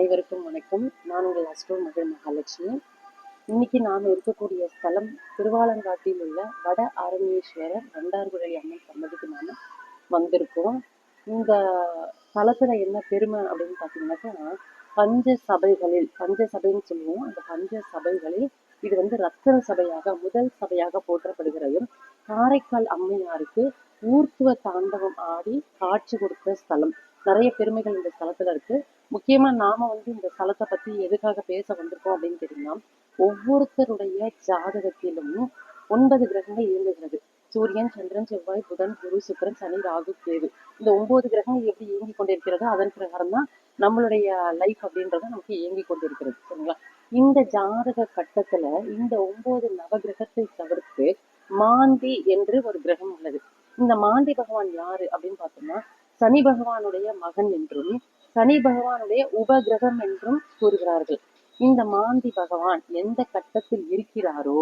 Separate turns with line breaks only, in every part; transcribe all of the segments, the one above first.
அனைவருக்கும் வணக்கம். நான் உங்கள் அஸ்ட்ரோ மகள் மகாலட்சுமி. இன்னைக்கு நாம் இருக்கக்கூடிய ஸ்தலம் திருவாலங்காட்டில் உள்ள வட ஆரண்யேஸ்வரர் வண்டார்குழலி அம்மன் சன்னதிக்கு நாம வந்திருக்கோம். இந்த ஸ்தலத்துல என்ன பெருமை அப்படின்னு பார்த்தீங்கன்னாக்கா, பஞ்ச சபைன்னு சொல்லுவோம். அந்த பஞ்ச சபைகளில் இது ரத்தன சபையாக முதல் சபையாக போற்றப்படுகிறது. காரைக்கால் அம்மையாருக்கு ஊர்த்துவ தாண்டவம் ஆடி காட்சி கொடுத்த ஸ்தலம். நிறைய பெருமைகள் இந்த ஸ்தலத்துல இருக்கு. முக்கியமா நாம இந்த ஸ்தலத்தை பத்தி எதுக்காக பேச வந்திருக்கோம் அப்படின்னு கேட்டீங்கன்னா, ஒவ்வொருத்தருடைய ஜாதகத்திலும் 9 கிரகங்கள் இயங்குகிறது. சூரியன், சந்திரன், செவ்வாய், புதன், குரு, சுக்கிரன், சனி, ராகு, கேது. இந்த 9 கிரகங்கள் எப்படி இயங்கி கொண்டிருக்கிறதோ அதன் பிரகாரம் தான் நம்மளுடைய லைஃப் அப்படின்றது நமக்கு இயங்கி கொண்டிருக்கிறது. சரிங்களா? இந்த ஜாதக கட்டத்துல இந்த 9 நவகிரகத்தை தவிர்த்து மாந்தி என்று ஒரு கிரகம் உள்ளது. இந்த மாந்தி பகவான் யாரு அப்படின்னு பார்த்தோம்னா, சனி பகவானுடைய மகன் என்றும் சனி பகவானுடைய உபகிரகம் என்றும் கூறுகிறார்கள். இந்த மாந்தி பகவான் எந்த கட்டத்தில் இருக்கிறாரோ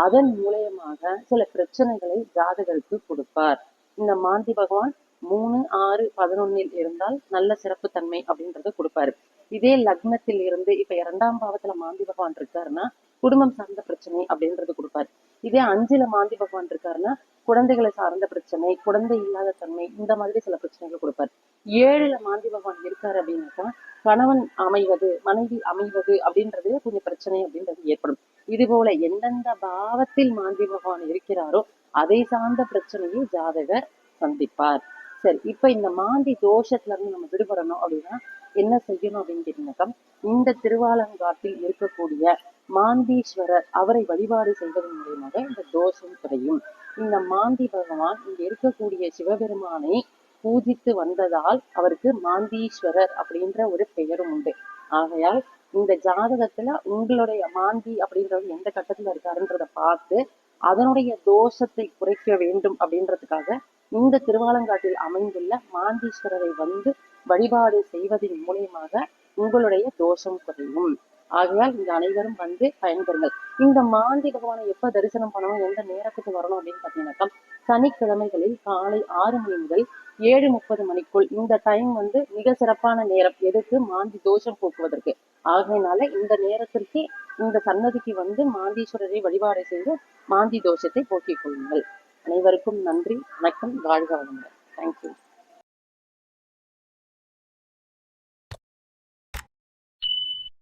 அதன் மூலயமாக சில பிரச்சனைகளை ஜாதகருக்கு கொடுப்பார். இந்த மாந்தி பகவான் 3, 6, 11 இருந்தால் நல்ல சிறப்பு தன்மை அப்படின்றத கொடுப்பாரு. இதே லக்னத்தில் இருந்து இப்ப 2ஆம் பாவத்துல மாந்தி பகவான் இருக்காருன்னா குடும்பம் சார்ந்த பிரச்சனை அப்படின்றது கொடுப்பாரு. இதே 5ல மாந்தி பகவான் இருக்காருன்னா குழந்தைகளை சார்ந்த பிரச்சனை, குழந்தை இல்லாத தன்மை, இந்த மாதிரி சில பிரச்சனைகள் கொடுப்பாரு. 7ல மாந்தி பகவான் இருக்காரு அப்படின்னாக்கா கணவன் அமைவது, மனைவி அமைவது அப்படின்றது கொஞ்சம் பிரச்சனை அப்படின்றது ஏற்படும். இது போல எந்தெந்த பாவத்தில் மாந்தி பகவான் இருக்கிறாரோ அதை சார்ந்த பிரச்சனையை ஜாதகர் சந்திப்பார். சரி, இப்ப இந்த மாந்தி தோஷத்துல இருந்து நம்ம விடுபடணும் அப்படின்னா என்ன செய்யணும் அப்படின்னு கேட்டீங்கன்னாக்கா, இந்த திருவாலங்காட்டில் இருக்கக்கூடிய மாந்தீஸ்வரர் அவரை வழிபாடு செய்வதன் மூலமாக இந்த தோஷம் குறையும். இந்த மாந்தி பகவான் இங்க இருக்கக்கூடிய சிவபெருமானை பூஜித்து வந்ததால் அவருக்கு மாந்தீஸ்வரர் அப்படின்ற ஒரு பெயரும் உண்டு. ஆகையால் இந்த ஜாதகத்துல உங்களுடைய மாந்தி அப்படின்றது எந்த கட்டத்துல இருக்காருன்றத பார்த்து அதனுடைய தோஷத்தை குறைக்க வேண்டும் அப்படின்றதுக்காக இந்த திருவாலங்காட்டில் அமைந்துள்ள மாந்தீஸ்வரரை வழிபாடு செய்வதன் மூலியமாக உங்களுடைய தோஷம் குறையும். ஆகையால் இந்த அனைவரும் பயன்பெறுங்கள். இந்த மாந்தி பகவானை எப்ப தரிசனம் பண்ணணும், எந்த நேரத்துக்கு வரணும் அப்படின்னு பாத்தீங்கன்னாக்கா, சனிக்கிழமைகளில் காலை 6 மணி முதல் 7:30 மணிக்குள். இந்த டைம் மிக சிறப்பான நேரம் எதுக்கு, மாந்தி தோஷம் போக்குவதற்கு. ஆகையினால இந்த நேரத்திற்கு இந்த சன்னதிக்கு மாந்தீஸ்வரரை வழிபாடு செய்து மாந்தி தோஷத்தை போக்கிக் கொள்ளுங்கள். அனைவருக்கும் நன்றி, வணக்கம், வாழ்க வளமுடன். தேங்க்யூ.